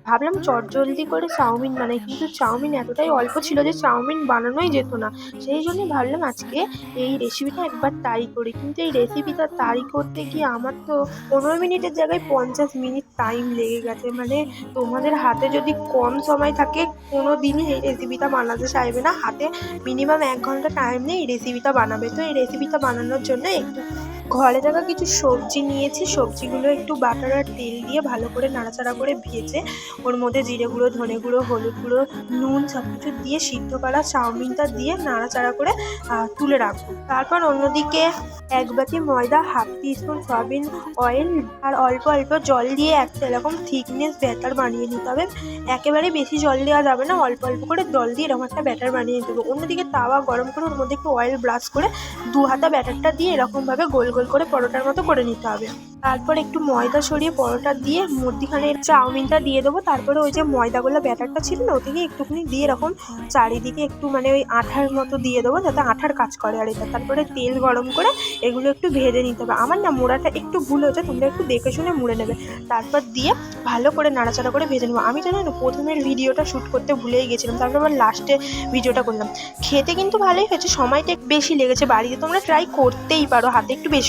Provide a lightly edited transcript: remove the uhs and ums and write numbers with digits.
ভাবলাম চটজলদি করে চাউমিন বানাই, কিন্তু চাউমিন এতটাই অল্প ছিল যে চাউমিন বানানোই যেত না। সেই জন্যই ভাবলাম আজকে এই রেসিপিটা একবার ট্রাই করি। কিন্তু এই রেসিপিটা ট্রাই করতে গিয়ে আমার তো 15 মিনিটের জায়গায় 50 মিনিট টাইম লেগে গেছে। মানে তোমাদের হাতে যদি কম সময় থাকে, কোনো দিনই এই রেসিপিটা বানাতে চাইবে না। হাতে মিনিমাম 1 ঘন্টা টাইম নিয়ে এই রেসিপিটা বানাবে। তো এই রেসিপিটা বানানোর জন্য একটু ঘরে থাকা কিছু সবজি নিয়েছি। সবজিগুলো একটু বাটার আর তেল দিয়ে ভালো করে নাড়াচাড়া করে ভেজে ওর মধ্যে জিরে গুঁড়ো, ধনে গুঁড়ো, হলুদ গুঁড়ো, নুন সব কিছু দিয়ে সিদ্ধ করা চাউমিনটা দিয়ে নাড়াচাড়া করে তুলে রাখবো। তারপর অন্যদিকে 1 বাটি ময়দা, হাফ টিস্পুন সয়াবিন অয়েল আর অল্প অল্প জল দিয়ে একটা এরকম থিকনেস ব্যাটার বানিয়ে নিতে হবে। একেবারে বেশি জল দেওয়া যাবে না, অল্প অল্প করে জল দিয়ে এরকম একটা ব্যাটার বানিয়ে নিতে হবে। অন্যদিকে তাওয়া গরম করে ওর মধ্যে একটু অয়েল ব্রাশ করে 2 হাতা ব্যাটারটা দিয়ে এরকমভাবে গোল গোল করে পরোটার মতো করে নিতে হবে। তারপর একটু ময়দা ছড়িয়ে পরোটা দিয়ে মধ্যিখানে চাউমিনটা দিয়ে দেবো। তারপরে ওই যে ময়দাগুলো ব্যাটারটা ছিল না, ওদিকে একটুখানি দিয়ে এরকম চারিদিকে একটু মানে ওই আঠার মতো দিয়ে দেবো, যাতে আঠার কাজ করে আর এটা। তারপরে তেল গরম করে এগুলো একটু ভেজে নিতে হবে। আমার না মোড়াটা একটু ভুল হয়েছে, তোমরা একটু দেখে শুনে মুড়ে নেবে। তারপর দিয়ে ভালো করে নাড়াচাড়া করে ভেজে নেবো। আমি জানো না, প্রথমের ভিডিওটা শ্যুট করতে ভুলেই গেছিলাম, তারপর আবার লাস্টে ভিডিওটা করলাম। খেতে কিন্তু ভালোই হয়েছে, সময়টা একটু বেশি লেগেছে। বাড়িতে তোমরা ট্রাই করতেই পারো, হাতে একটু বেশি